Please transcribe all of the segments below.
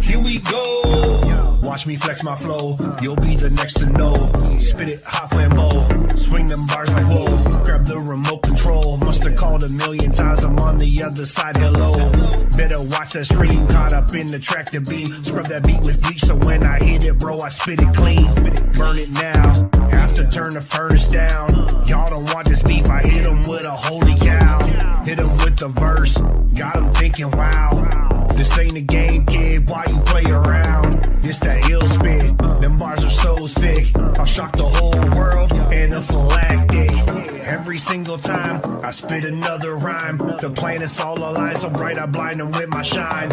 Here we go. Watch me flex my flow. You'll be the next to know. Spit it hot flambeau. Swing them bars like whoa. Grab the remote control. Must have called a million times. I'm on the other side. Hello. Better watch that stream. Caught up in the track to beat. Scrub that beat with bleach. So when I hit it, bro, I spit it clean. Burn it now. Have to turn the furnace down. Y'all don't want this beef. I hit them with a holy cow. Hit them with the verse. Got them thinking, wow. This ain't a game, kid. Why you play around? This that ill spit. Them bars are so sick. I'll shock the whole world. Anaphylactic. Every single time I spit another rhyme, the planets all align so bright I blind them with my shine.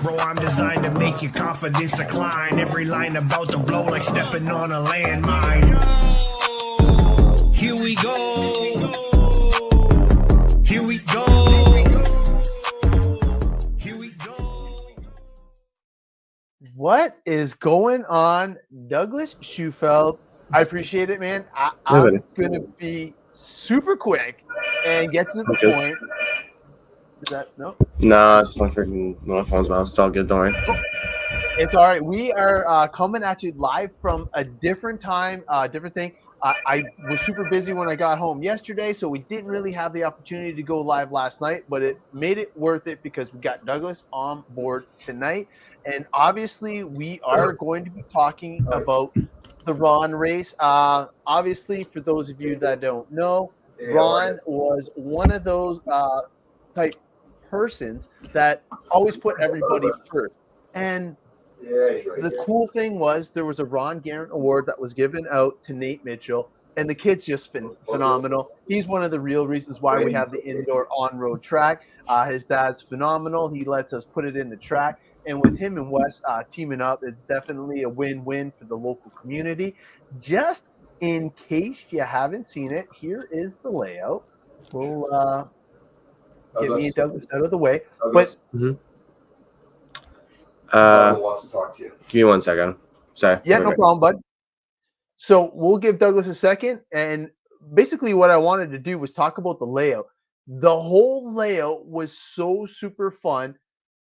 Bro, I'm designed to make your confidence decline. Every line about to blow like stepping on a landmine. Here we go. Here we go. Here we go. What is going on, Douglas Schufeld? I appreciate it, man. I'm going to be super quick and get to the point. Is that no? No, it's my freaking my phone's about. It's all good, don't worry. It's all right. We are coming at you live from a different time, different thing. I was super busy when I got home yesterday, so we didn't really have the opportunity to go live last night, but it made it worth it because we got Douglas on board tonight. And obviously, we are going to be talking about the Ron race. Obviously, for those of you that don't know, Ron was one of those type persons that always put everybody first. And the cool thing was there was a Ron Garrett Award that was given out to Nate Mitchell, and the kid's just phenomenal. He's one of the real reasons why we have the indoor on-road track. His dad's phenomenal. He lets us put it in the track. And with him and Wes teaming up, it's definitely a win-win for the local community. Just in case you haven't seen it, here is the layout. We'll get me and Douglas out of the way. But wants to talk to you. Give me 1 second. Sorry. Yeah, no problem, bud. So we'll give Douglas a second. And basically what I wanted to do was talk about the layout. The whole layout was so super fun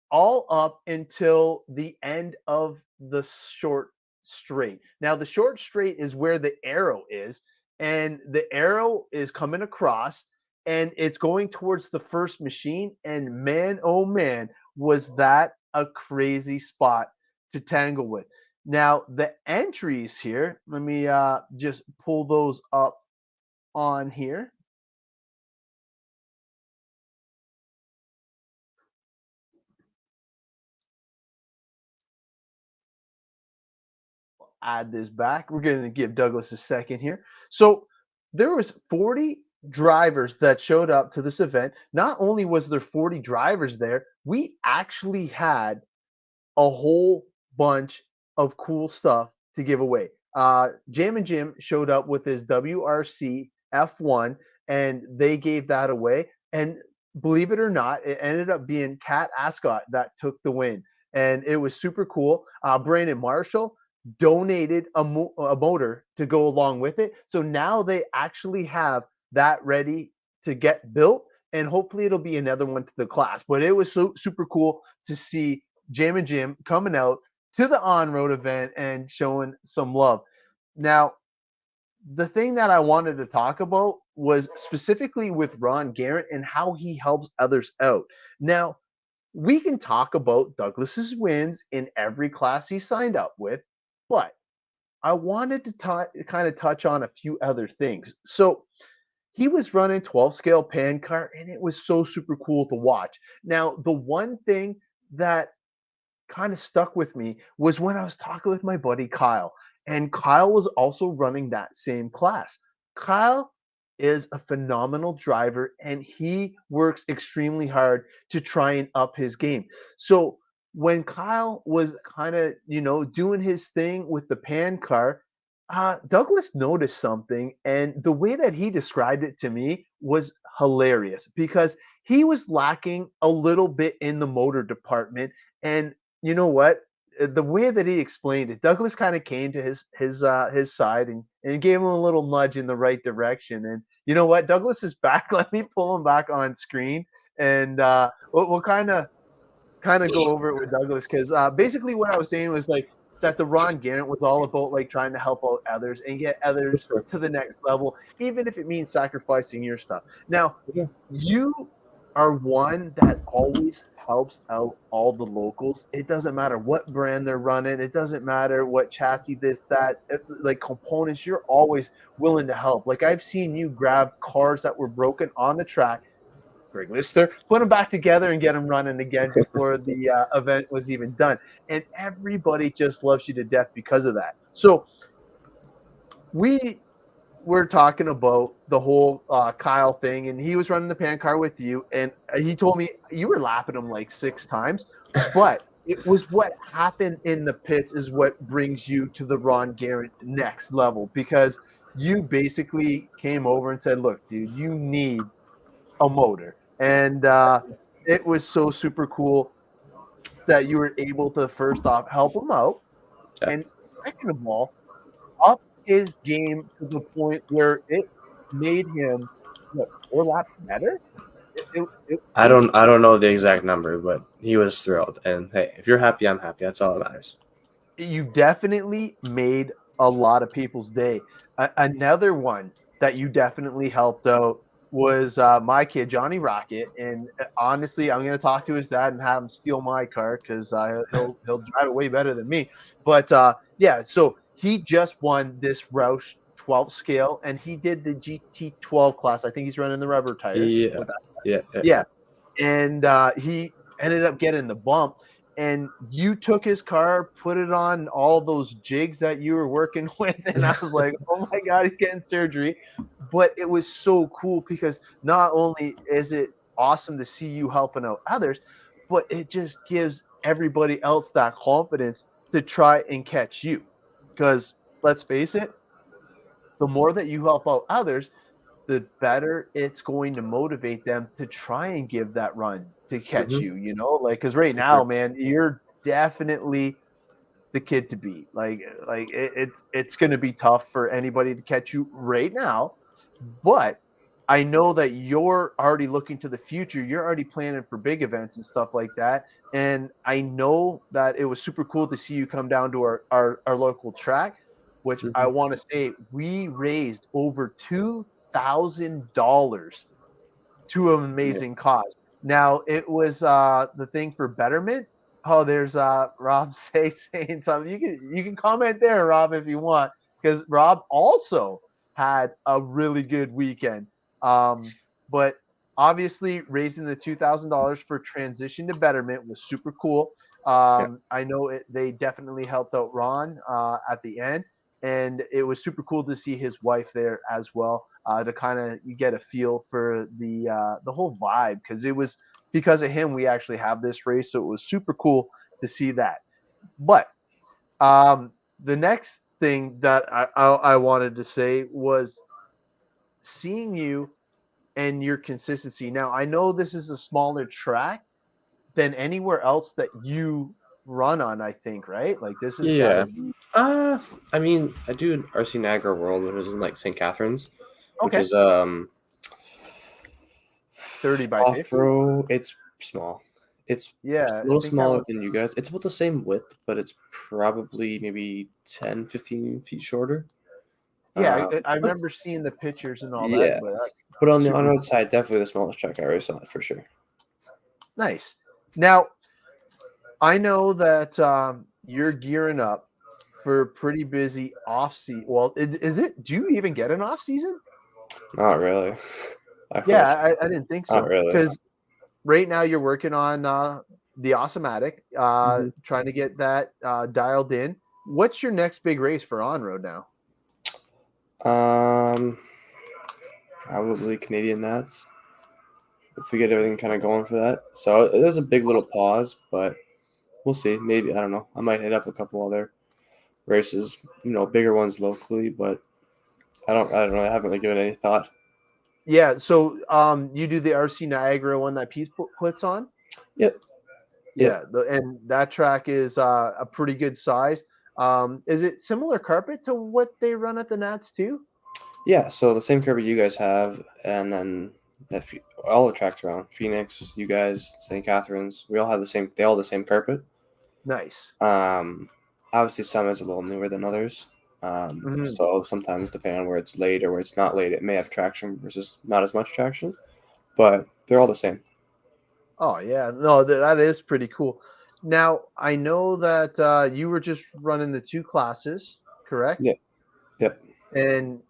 all up until the end of the short straight. Now, the short straight is where the arrow is, and the arrow is coming across, and it's going towards the first machine. And man, oh man, was that a crazy spot to tangle with. Now, the entries here, let me just pull those up on here. Add this back. We're going to give Douglas a second here. So there was 40 drivers that showed up to this event. Not only was there 40 drivers there, we actually had a whole bunch of cool stuff to give away. Jam and Jim showed up with his WRC F1, and they gave that away. And believe it or not, it ended up being Kat Ascot that took the win. And it was super cool. Brandon Marshall donated a motor to go along with it. So now they actually have that ready to get built, and hopefully it'll be another one to the class. But it was so super cool to see Jam and Jim coming out to the on-road event and showing some love. Now, the thing that I wanted to talk about was specifically with Ron Garrett and how he helps others out. Now, we can talk about Douglas's wins in every class he signed up with, but I wanted to kind of touch on a few other things. So he was running 12 scale pan car, and it was so super cool to watch. Now, the one thing that kind of stuck with me was when I was talking with my buddy Kyle, and Kyle was also running that same class. Kyle is a phenomenal driver, and he works extremely hard to try and up his game. So when Kyle was kind of, doing his thing with the pan car, Douglas noticed something, and the way that he described it to me was hilarious because he was lacking a little bit in the motor department. And you know what? the way that he explained it, Douglas kind of came to his side and gave him a little nudge in the right direction. And you know what? Douglas is back. Let me pull him back on screen, and we'll kind of go over it with Douglas because basically what I was saying was like that the Ron Garrett was all about like trying to help out others and get others Sure. to the next level, even if it means sacrificing your stuff. Now, Yeah. you are one that always helps out all the locals. It doesn't matter what brand they're running. It doesn't matter what chassis, this, that, like components. You're always willing to help. Like I've seen you grab cars that were broken on the track, Greg Lister, put them back together and get them running again before the event was even done. And everybody just loves you to death because of that. So we were talking about the whole Kyle thing, and he was running the pan car with you, and he told me you were lapping him like 6 times, but it was what happened in the pits is what brings you to the Ron Garrett next level, because you basically came over and said, look, dude, you need a motor. And it was so super cool that you were able to first off help him out, Yeah. and second of all, up his game to the point where it made him what, 4 laps better. It I was, don't know the exact number, but he was thrilled. And hey, if you're happy, I'm happy. That's all that matters. you definitely made a lot of people's day. Another one that you definitely helped out was my kid Johnny Rocket, and honestly, I'm gonna talk to his dad and have him steal my car because he'll drive it way better than me. But yeah, so he just won this Roush 12 scale, and he did the GT12 class. I think he's running the rubber tires. Yeah. With that. Yeah. Yeah, and he ended up getting the bump. And you took his car, put it on all those jigs that you were working with, and I was like, "Oh my God, he's getting surgery!" But it was so cool because not only is it awesome to see you helping out others, but it just gives everybody else that confidence to try and catch you. Because let's face it, the more that you help out others, the better it's going to motivate them to try and give that run to catch Mhm. you, you know, like, because right For now, sure. man, you're definitely the kid to beat. Like it's going to be tough for anybody to catch you right now, but I know that you're already looking to the future. You're already planning for big events and stuff like that. And I know that it was super cool to see you come down to our local track, which I Mhm. want to say we raised over $2,000 to an Yeah. amazing cause. Now it was the thing for betterment. Oh, there's Rob saying something. You can comment there, Rob, if you want, because Rob also had a really good weekend. But obviously raising the $2,000 for transition to betterment was super cool. Yeah. I know they definitely helped out Ron at the end, and it was super cool to see his wife there as well, to kind of you get a feel for the whole vibe, because it was because of him we actually have this race, so it was super cool to see that. But the next thing that I wanted to say was seeing you and your consistency. Now I know this is a smaller track than anywhere else that you run on, I think, right? Like this has got to Yeah. be I mean, I do RC Niagara World, which is in like St. Catharines, which okay. is 30 by off 50. road. It's small. It's Yeah, a I little think that smaller was. than you guys. It's about the same width, but it's probably maybe 10, 15 feet shorter. Yeah, Um, I but remember seeing the pictures and all that, yeah, but that's but on the super on-road side, definitely the smallest track I ever saw for sure. nice. Now, I know that you're gearing up for a pretty busy off season. Well, is it? Do you even get an off season? Not really. I Yeah, wish. I didn't think Not so. really. Because right now you're working on the Awesomatic, Mhm. trying to get that dialed in. What's your next big race for on road now? Um, Probably Canadian Nats if we get everything kind of going for that. So there's a big little pause, but we'll see. Maybe I don't know. I might hit up a couple other races, bigger ones locally, but I don't know. I haven't really given any thought. Yeah, so you do the RC Niagara one that Peace puts on? Yep. Yeah, and that track is a pretty good size. Is it similar carpet to what they run at the Nats too? Yeah, so the same carpet you guys have, and then all the tracks around Phoenix, you guys, St. Catharines, we all have the same. They all have the same carpet. Nice. Obviously, some is a little newer than others. Mhm. So sometimes, depending on where it's laid or where it's not laid, it may have traction versus not as much traction. But they're all the same. Oh yeah, no, that is pretty cool. Now I know that you were just running the two classes, correct? Yeah. Yep. And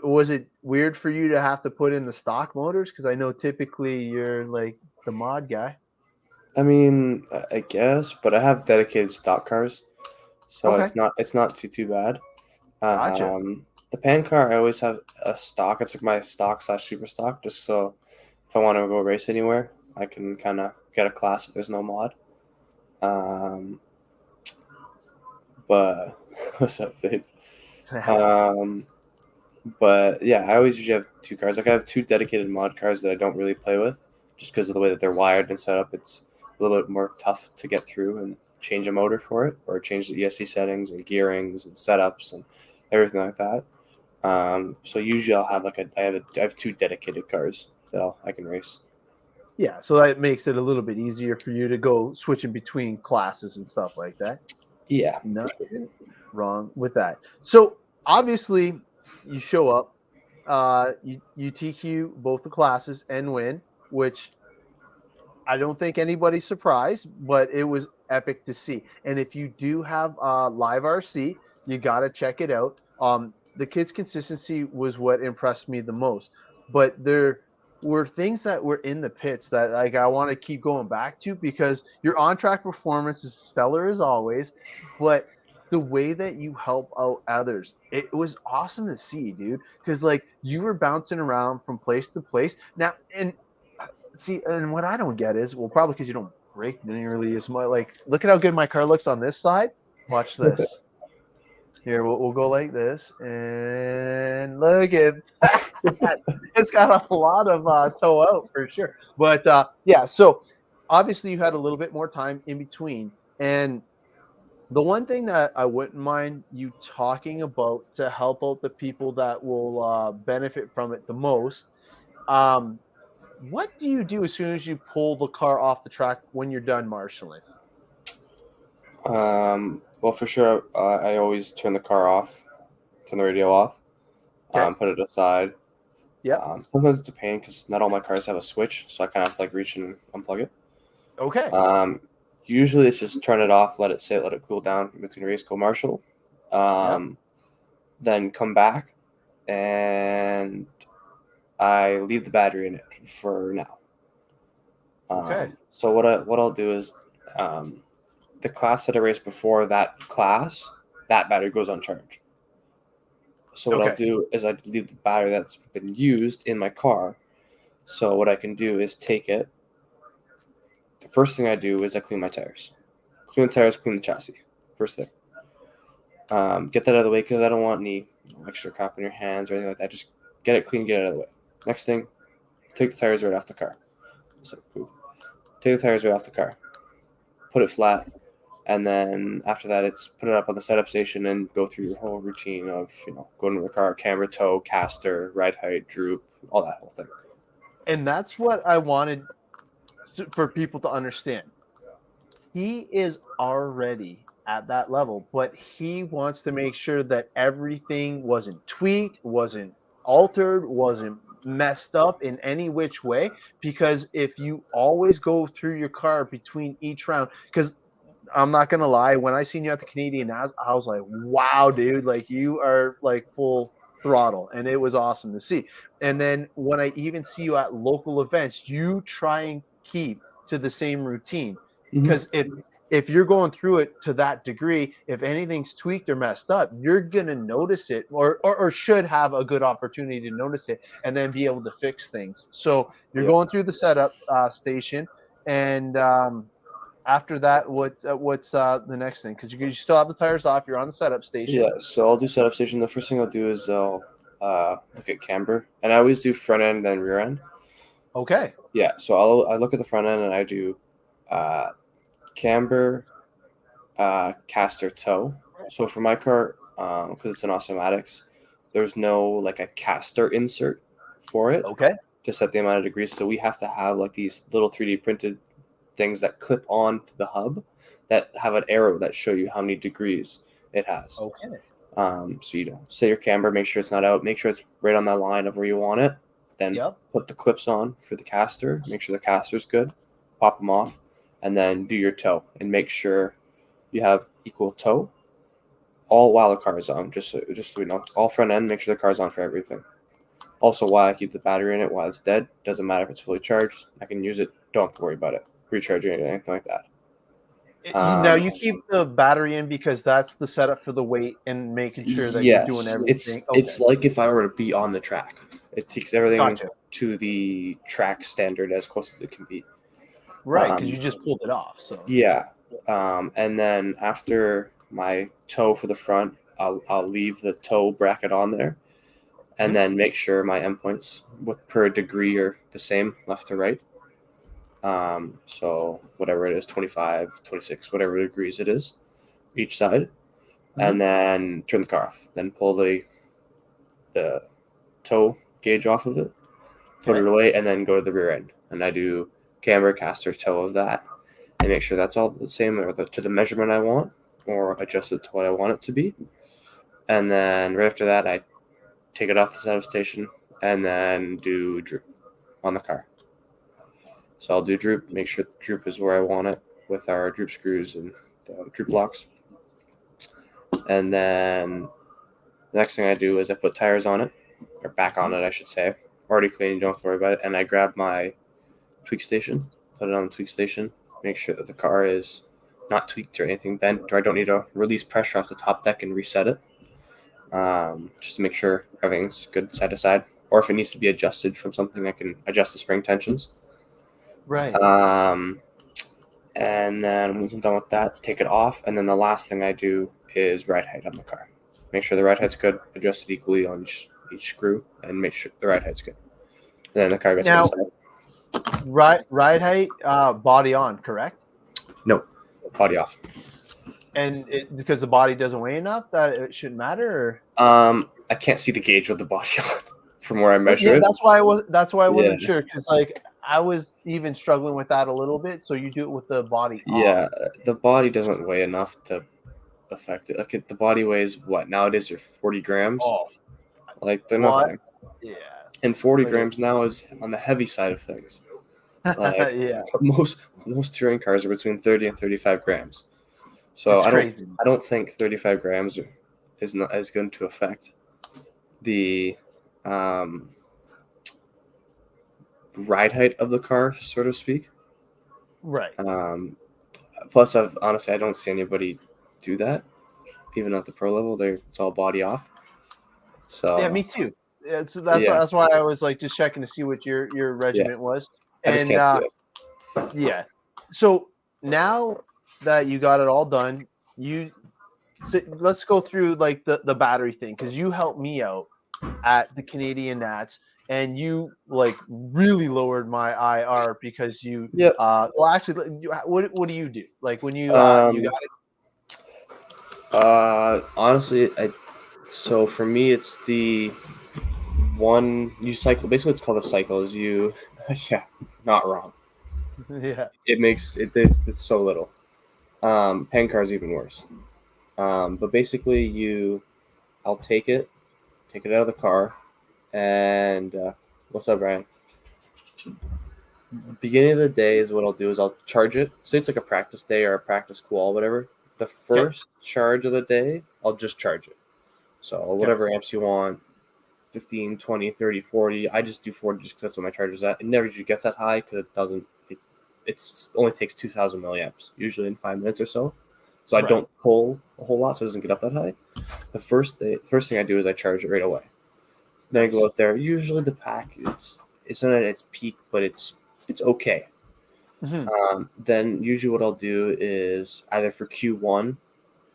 was it weird for you to have to put in the stock motors? Because I know typically you're like the mod guy. I mean, I guess, but I have dedicated stock cars, so Okay, it's not too bad. gotcha. The pan car, I always have a stock. It's like my stock slash super stock, just so if I want to go race anywhere, I can kind of get a class if there's no mod. Um, but what's up, Dave? Um, but yeah, I always usually have two cars. Like I have two dedicated mod cars that I don't really play with, just because of the way that they're wired and set up. It's a little bit more tough to get through and change a motor for it, or change the ESC settings and gearings and setups and everything like that. So usually I'll have I have two dedicated cars that I can race. Yeah, so that makes it a little bit easier for you to go switching between classes and stuff like that. Yeah, for sure. Nothing wrong with that. So obviously, you show up, you TQ both the classes and win, which I don't think anybody's surprised, but it was epic to see. And if you do have live RC, you got to check it out. The kids' consistency was what impressed me the most. But there were things that were in the pits that like I want to keep going back to because your on track performance is stellar as always, but the way that you help out others, it was awesome to see, dude. Because like you were bouncing around from place to place. Now, and see, and what I don't get is, well, probably because you don't brake nearly as much. Like, look at how good my car looks on this side. Watch this. Here, we'll go like this, and look at that. It's got a lot of toe out for sure. But yeah, so obviously you had a little bit more time in between. And the one thing that I wouldn't mind you talking about to help out the people that will benefit from it the most, um, what do you do as soon as you pull the car off the track when you're done marshaling? Well, for sure, I always turn the car off, turn the radio off, Okay. put it aside. Yep. Sometimes it's a pain because not all my cars have a switch, so I kind of have to like reach and unplug it. Okay. Usually it's just turn it off, let it sit, let it cool down in between race, go marshal. Yep. Then come back and I leave the battery in it for now. Okay. So what I'll do is the class that I raced before that class, that battery goes on charge. So what I'll Okay. do is I leave the battery that's been used in my car. So what I can do is take it. The first thing I do is I clean my tires. Clean the tires, clean the chassis. First thing. Get that out of the way because I don't want any extra crap in your hands or anything like that. Just get it clean, get it out of the way. Next thing, take the tires right off the car. So cool. Take the tires right off the car. Put it flat. And then after that, it's put it up on the setup station and go through your whole routine of, going to the car, camera, tow, caster, ride height, droop, all that whole thing. And that's what I wanted for people to understand. He is already at that level, but he wants to make sure that everything wasn't tweaked, wasn't altered, wasn't messed up in any which way. Because if you always go through your car between each round, because I'm not gonna lie, when I seen you at the Canadian, I was like, wow, dude, like you are like full throttle, and it was awesome to see. And then when I even see you at local events, you try and keep to the same routine. Mm-hmm. Because if you're going through it to that degree, if anything's tweaked or messed up, you're gonna notice it, or should have a good opportunity to notice it, and then be able to fix things. So you're Yep. going through the setup station, and after that, what's the next thing? Because you still have the tires off. You're on the setup station. Yeah, so I'll do setup station. The first thing I'll do is I'll look at camber. And I always do front end then rear end. Okay. Yeah, so I look at the front end and I do camber, caster, tow. So for my car, because it's an automatics, there's no like a caster insert for it Okay. to set the amount of degrees. So we have to have like these little 3D printed things that clip on to the hub that have an arrow that show you how many degrees it has. Okay. So you know, set your camber, make sure it's not out, make sure it's right on that line of where you want it. Then Yep. put the clips on for the caster, make sure the caster's good, pop them off, and then do your tow and make sure you have equal tow all while the car is on. Just so you know, all front end, make sure the car's on for everything. Also, why I keep the battery in it while it's dead, doesn't matter if it's fully charged. I can use it. Don't have to worry about it. Recharging it, anything like that. Now you keep the battery in because that's the setup for the weight and making sure that you're doing everything. It's like if I were to be on the track. It takes everything Gotcha. to the track standard as close as it can be. Right, because you just pulled it off. So Yeah. And then after my toe for the front, I'll leave the toe bracket on there, and then make sure my endpoints per degree are the same left to right. So whatever it is, 25, 26, whatever degrees it is, each side, and then turn the car off. Then pull the toe gauge off of it, put it away, and then go to the rear end. And I do camber, caster, toe of that, and make sure that's all the same or to the measurement I want, or adjust it to what I want it to be. And then right after that, I take it off the setup station and then do droop on the car. So I'll do droop, make sure droop is where I want it with our droop screws and the droop locks. And then the next thing I do is I put tires on it, or back on it, I should say. Already clean, you don't have to worry about it. And I grab my tweak station, put it on the tweak station, make sure that the car is not tweaked or anything bent, or I don't need to release pressure off the top deck and reset it. Just to make sure everything's good side to side. Or if it needs to be adjusted from something, I can adjust the spring tensions. right. And then once I'm done with that, take it off. And then the last thing I do is ride height on the car. Make sure the ride height's good, adjust it equally on each screw, and make sure the ride height's good. And then the car gets Now, inside. Ride height, body on, correct? No, body off. And because the body doesn't weigh enough that it shouldn't matter. Or? I can't see the gauge with the body on from where I measure it. That's why I wasn't sure, because like I was even struggling with that a little bit. So you do it with the body on. Yeah, the body doesn't weigh enough to affect it. Like the body weighs what nowadays? They're 40 grams. Oh, Like they're what? nothing. Yeah. And 40 grams now is on the heavy side of things. Like, yeah. Most touring cars are between 30 and 35 grams. So It's crazy. I don't think 35 grams is going to affect the ride height of the car, so to speak. Right. Plus, I don't see anybody do that, even at the pro level. It's all body off. So Yeah, me too. That's why I was like just checking to see what your regiment was. I just can't see it. Yeah. So now that you got it all done, let's go through like the battery thing, because you helped me out at the Canadian Nats, and you like really lowered my IR because you. Yeah. Well, actually, what do you do? Like when you got it. Honestly, so for me, it's the one you cycle. Basically, it's called a cycle. Is you, yeah, not wrong. Yeah. It's so little. Pen car's even worse. But basically, I'll take it out of the car, and what's up, Brian? Beginning of the day is what I'll do is I'll charge it. Say it's like a practice day or a practice qual, whatever. The first charge of the day, I'll just charge it. So whatever amps you want, 15, 20, 30, 40. I just do 40 just because that's what my charger's at. It never usually gets that high because it only takes 2,000 milliamps, usually in 5 minutes or so. So I don't pull a whole lot, so it doesn't get up that high. The first thing I do is I charge it right away. Then I go out there. Usually the pack, it's not at its peak, but it's okay. Mm-hmm. Then usually what I'll do is either for Q1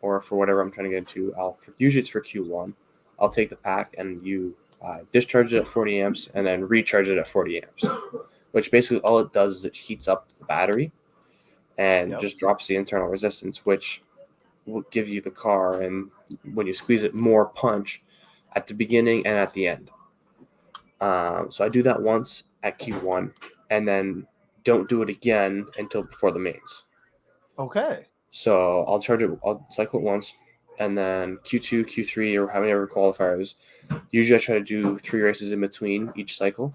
or for whatever I'm trying to get into, usually it's for Q1. I'll take the pack and discharge it at 40 amps and then recharge it at 40 amps, which basically all it does is it heats up the battery. and just drops the internal resistance, which will give you the car, and when you squeeze it, more punch at the beginning and at the end. So I do that once at Q1, and then don't do it again until before the mains. Okay. So I'll cycle it once, and then Q2, Q3, or how many ever qualifiers. Usually I try to do 3 races in between each cycle.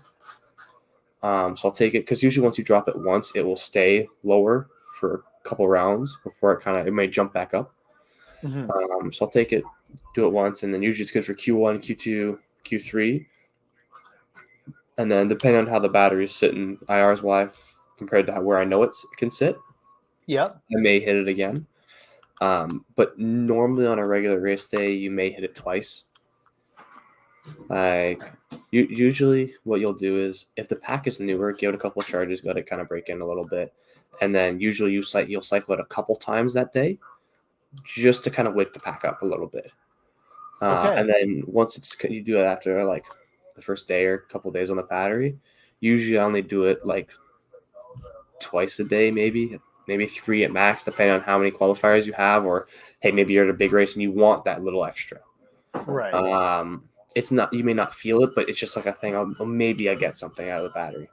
So I'll take it, because usually once you drop it once, it will stay lower for a couple rounds before it may jump back up. So I'll take it, do it once, and then usually it's good for Q1, Q2, Q3. And then depending on how the battery's sitting, IR's wise compared to where I know it can sit, Yep. I may hit it again. But normally on a regular race day, you may hit it twice. Like usually what you'll do is, if the pack is newer, give it a couple of charges, let it kind of break in a little bit. And then usually you'll cycle it a couple times that day just to kind of wake the pack up a little bit. Okay. And then once you do it after like the first day or a couple of days on the battery, usually I only do it like twice a day, maybe 3 at max, depending on how many qualifiers you have, or hey, maybe you're at a big race and you want that little extra. Right. It's not, you may not feel it, but it's just like a thing. Maybe I get something out of the battery.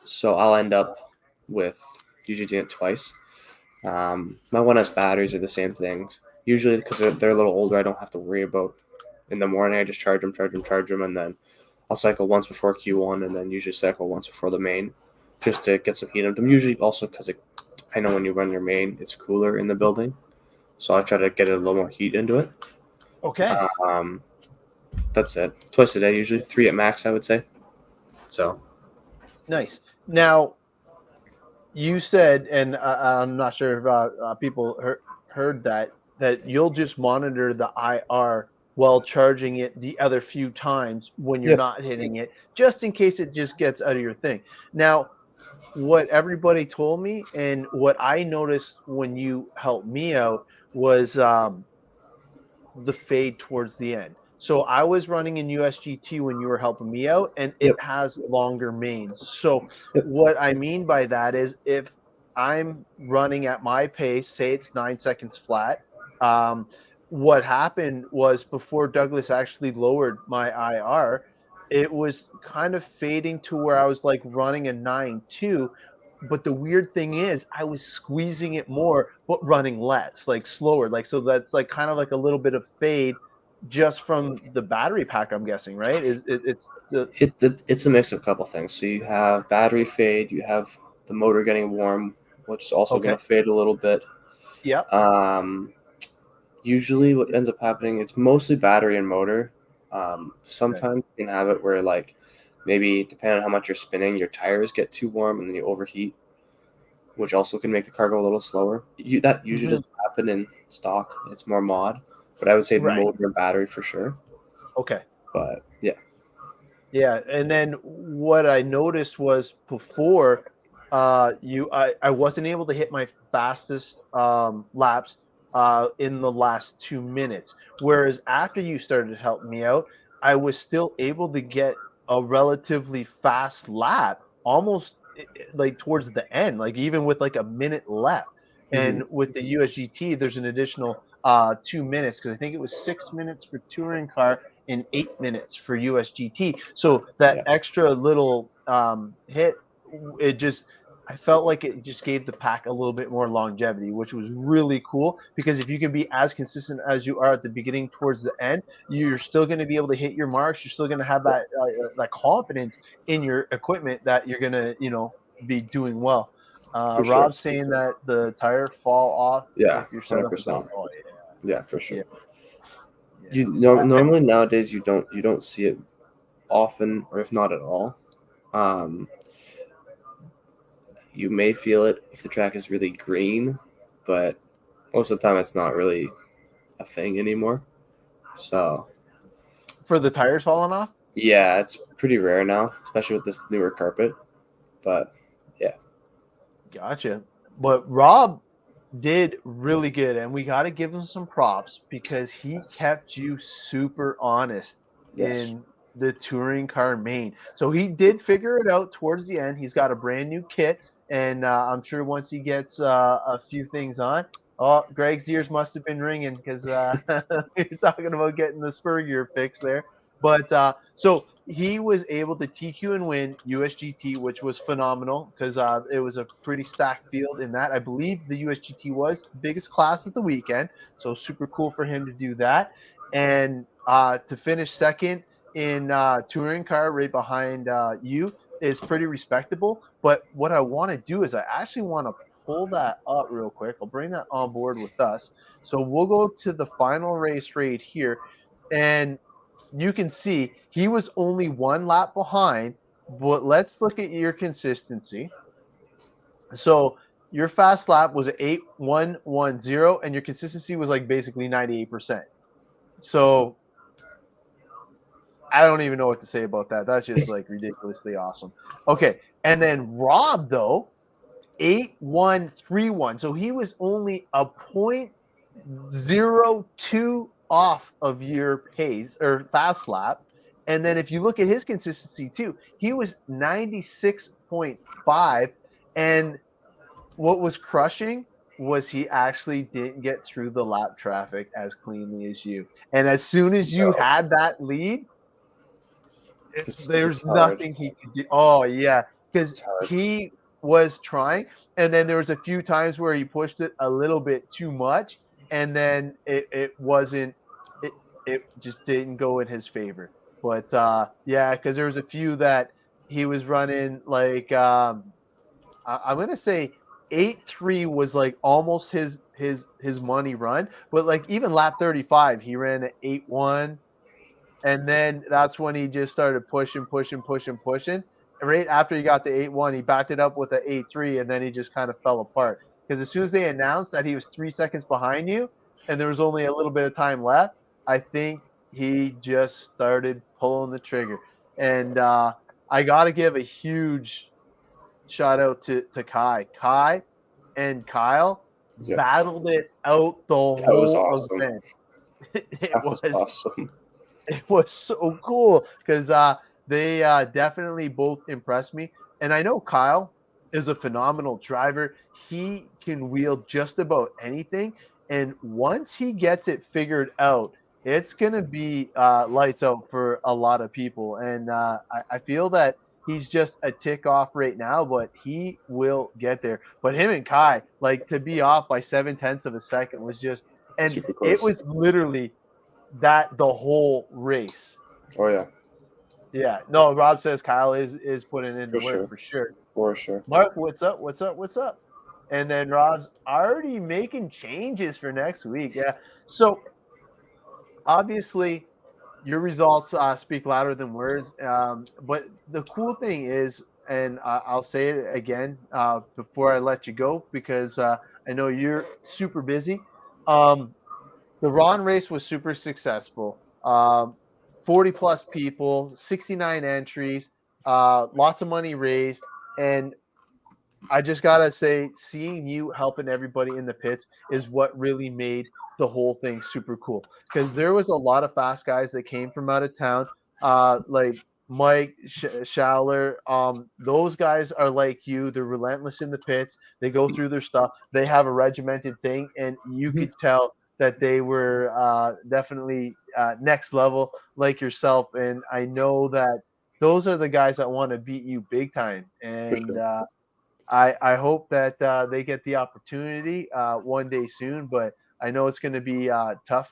So I'll end up with usually doing it twice. My 1S batteries are the same things. Usually, because they're a little older, I don't have to worry about. In the morning, I just charge them, and then I'll cycle once before Q1, and then usually cycle once before the main, just to get some heat into them. Usually also because depending on when you run your main, it's cooler in the building. So I try to get a little more heat into it. Okay. That's it. Twice a day, usually 3 at max, I would say. So Nice. Now, you said, and I'm not sure if people heard that you'll just monitor the IR while charging it the other few times when you're not hitting it, just in case it just gets out of your thing. Now, what everybody told me and what I noticed when you helped me out was the fade towards the end. So I was running in USGT when you were helping me out, and it has longer mains. So what I mean by that is, if I'm running at my pace, say it's 9 seconds flat, what happened was, before Douglas actually lowered my IR, it was kind of fading to where I was like running a 9.2. But the weird thing is, I was squeezing it more, but running less, like slower. Like, so that's like kind of like a little bit of fade just from the battery pack, I'm guessing, right? it's a mix of a couple things. So you have battery fade, you have the motor getting warm, which is also going to fade a little bit. Yep. Usually what ends up happening, it's mostly battery and motor. Sometimes you can have it where, like, maybe depending on how much you're spinning, your tires get too warm and then you overheat, which also can make the car go a little slower. That usually doesn't happen in stock. It's more mod. But I would say motor and battery for sure. Okay. But yeah. Yeah, and then what I noticed was, before I wasn't able to hit my fastest laps in the last 2 minutes, whereas after you started helping me out, I was still able to get a relatively fast lap, almost like towards the end, like even with like a minute left. And with the USGT, there's an additional 2 minutes, because I think it was 6 minutes for touring car and 8 minutes for USGT. So that extra little hit, I felt like it just gave the pack a little bit more longevity, which was really cool, because if you can be as consistent as you are at the beginning towards the end, you're still going to be able to hit your marks. You're still going to have that confidence in your equipment that you're going to, be doing well. Rob's saying that the tire fall off if your setup is off. Oh, yeah, for sure. Yeah. Normally nowadays you don't see it often, or if not at all. You may feel it if the track is really green, but most of the time it's not really a thing anymore. So for the tires falling off? Yeah, it's pretty rare now, especially with this newer carpet. But yeah. Gotcha. But Rob did really good, and we got to give him some props, because he kept you super honest in the touring car main. So he did figure it out towards the end. He's got a brand new kit. and I'm sure once he gets a few things on, oh, Greg's ears must have been ringing because you're talking about getting the spur gear fix there. But so he was able to TQ and win USGT, which was phenomenal because it was a pretty stacked field in that. I believe the USGT was the biggest class of the weekend, so super cool for him to do that. And to finish second in touring car right behind you is pretty respectable. But what I want to do is I actually want to pull that up real quick. I'll bring that on board with us. So we'll go to the final race right here. And you can see he was only one lap behind, but let's look at your consistency. So your fast lap was 8,110, and your consistency was like basically 98%. So I don't even know what to say about that. That's just like ridiculously awesome. Okay. And then Rob, though, 8,131. So he was only a 0.02 off of your pace or fast lap. And then if you look at his consistency too, he was 96.5. And what was crushing was he actually didn't get through the lap traffic as cleanly as you. And as soon as you had that lead, there's nothing he could do. Oh yeah, because he was trying, and then there was a few times where he pushed it a little bit too much, and then it wasn't. It just didn't go in his favor. But yeah, because there was a few that he was running like I'm gonna say 8.3 was like almost his money run, but like even lap 35 he ran at 8.1. And then that's when he just started pushing. And right after he got the 8.1, he backed it up with an 8.3, and then he just kind of fell apart. Because as soon as they announced that he was 3 seconds behind you and there was only a little bit of time left, I think he just started pulling the trigger. And I got to give a huge shout out to Kai. Kai and Kyle battled it out the whole awesome. event. That was awesome. It was so cool because they definitely both impressed me. And I know Kyle is a phenomenal driver. He can wheel just about anything. And once he gets it figured out, it's going to be lights out for a lot of people. And I feel that he's just a tick off right now, but he will get there. But him and Kai, like to be off by 0.7 of a second was just, and it was literally that the whole race. Oh yeah. Yeah. No, Rob says Kyle is putting in the work for sure. For sure. Mark, what's up? And then Rob's already making changes for next week. Yeah. So obviously your results speak louder than words. But the cool thing is, and I'll say it again before I let you go, because I know you're super busy. The Ron race was super successful. 40 plus people, 69 entries, lots of money raised. And I just got to say, seeing you helping everybody in the pits is what really made the whole thing super cool. Because there was a lot of fast guys that came from out of town, like Mike Schaller. Those guys are like you. They're relentless in the pits. They go through their stuff. They have a regimented thing. And you could tell that they were definitely next level like yourself. And I know that those are the guys that want to beat you big time. And I hope that they get the opportunity one day soon, but I know it's going to be tough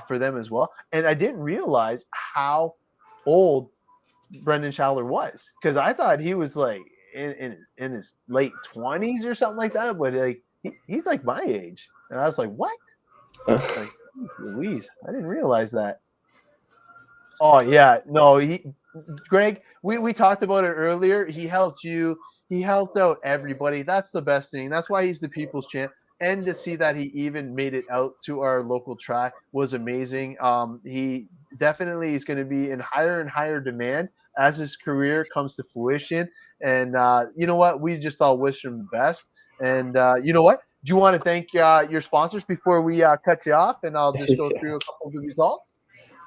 for them as well. And I didn't realize how old Brendan Schaller was, because I thought he was like in his late 20s or something like that, but like he's like my age. And I was like, what? Like, Louise, I didn't realize that. Oh yeah, no, Greg, we talked about it earlier. He helped you. He helped out everybody. That's the best thing. That's why he's the people's champ. And to see that he even made it out to our local track was amazing. He definitely is going to be in higher and higher demand as his career comes to fruition. And you know what? We just all wish him the best. And you know what? Do you want to thank your sponsors before we cut you off? And I'll just go through a couple of the results.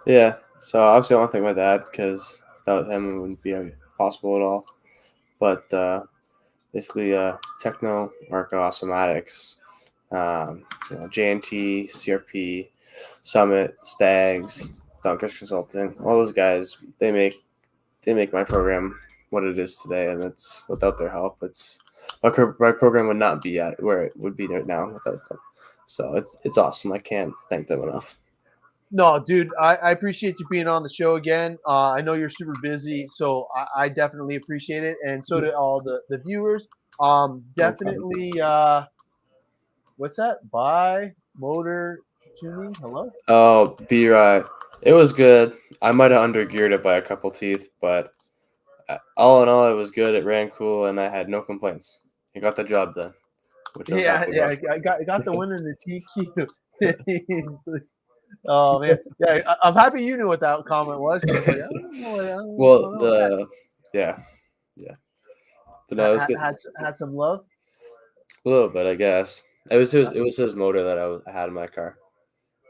Yeah. So obviously I want to thank my dad, because without him it wouldn't be possible at all. But basically techno, Marco Automatics, JNT, CRP, Summit, Stags, Dunkers Consulting. All those guys, they make my program what it is today, and it's without their help, my program would not be at where it would be right now without them. So it's awesome. I can't thank them enough. No, dude, I appreciate you being on the show again. I know you're super busy, so I definitely appreciate it, and so did all the viewers. Definitely. What's that? Buy motor tuning. Hello. Oh, B right. It was good. I might have undergeared it by a couple teeth, but all in all, it was good. It ran cool, and I had no complaints. It got the job done, which I'm Yeah, happy yeah. about. I got the win in the TQ. Oh man, yeah. I'm happy you knew what that comment was. 'Cause I was like, I don't know. I Well, don't know. yeah, but no, it was good. Had some love. A little bit, I guess. It was his motor that I had in my car.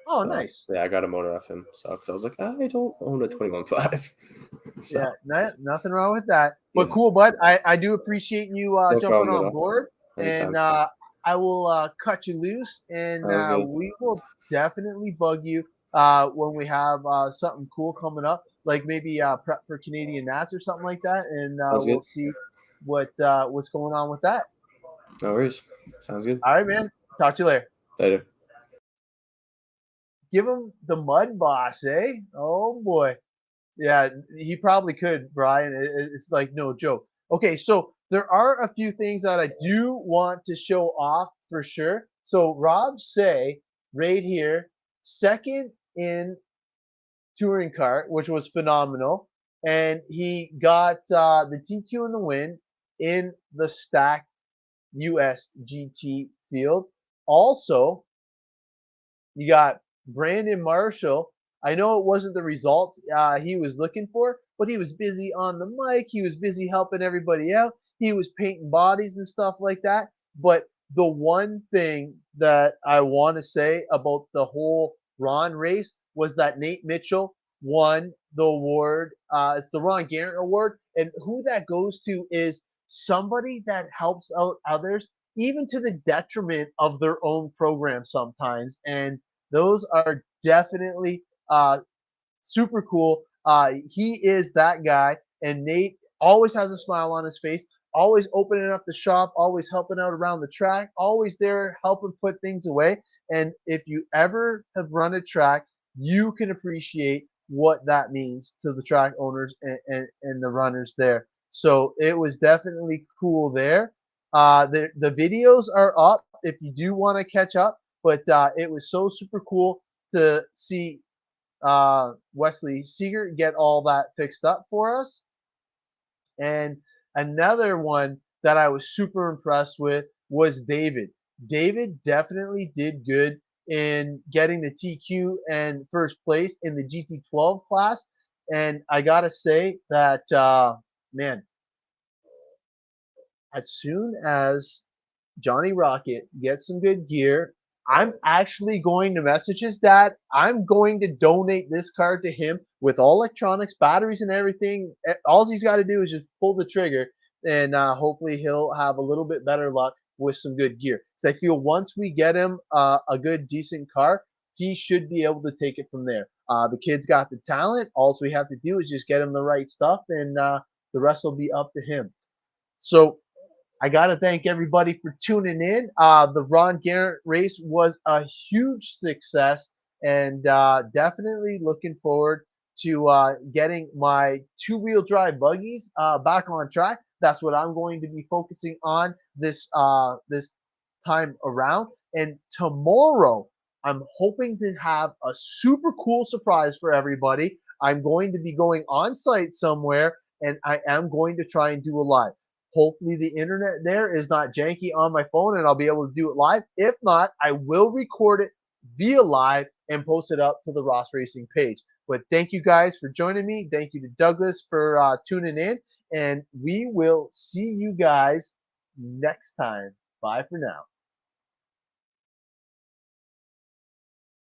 Oh, So nice. yeah, I got a motor off him. So because I was like, I don't own a 21.5. So Yeah, nothing wrong with that. But yeah, cool, bud. I do appreciate you no jumping problem at on all. board, Anytime. and I will cut you loose, and Sounds good. we will definitely bug you when we have something cool coming up, like maybe prep for Canadian Nats or something like that, and Sounds we'll good. see what's going on with that. No worries. Sounds good. All right, man. Talk to you later. Later. Give him the mud boss, eh? Oh boy. Yeah, he probably could, Brian. It's like no joke. Okay, so there are a few things that I do want to show off for sure. So Rob Say right here, second in touring car, which was phenomenal, and he got the TQ in the win in the stacked US GT field. Also, you got Brandon Marshall. I know it wasn't the results he was looking for, but he was busy on the mic. He was busy helping everybody out. He was painting bodies and stuff like that. But the one thing that I want to say about the whole Ron race was that Nate Mitchell won the award. It's the Ron Garrett Award. And who that goes to is somebody that helps out others even to the detriment of their own program sometimes. And those are definitely super cool. He is that guy, and Nate always has a smile on his face, always opening up the shop, always helping out around the track, always there helping put things away. And if you ever have run a track, you can appreciate what that means to the track owners and the runners there. So it was definitely cool there. The videos are up if you do want to catch up, but it was so super cool to see Wesley Seeger get all that fixed up for us. And another one that I was super impressed with was David. David definitely did good in getting the TQ and first place in the GT12 class. And I got to say that, man, as soon as Johnny Rocket gets some good gear, I'm actually going to message his dad. I'm going to donate this car to him with all electronics, batteries, and everything. All he's got to do is just pull the trigger, and hopefully he'll have a little bit better luck with some good gear. So I feel once we get him a good, decent car, he should be able to take it from there. The kid's got the talent. All we have to do is just get him the right stuff, and the rest will be up to him. So I got to thank everybody for tuning in. The Ron Garrett race was a huge success, and definitely looking forward to getting my two-wheel drive buggies back on track. That's what I'm going to be focusing on this time around. And tomorrow, I'm hoping to have a super cool surprise for everybody. I'm going to be going on site somewhere, and I am going to try and do a live. Hopefully the internet there is not janky on my phone and I'll be able to do it live. If not, I will record it via live and post it up to the Ross Racing page. But thank you guys for joining me. Thank you to Douglas for tuning in. And we will see you guys next time. Bye for now.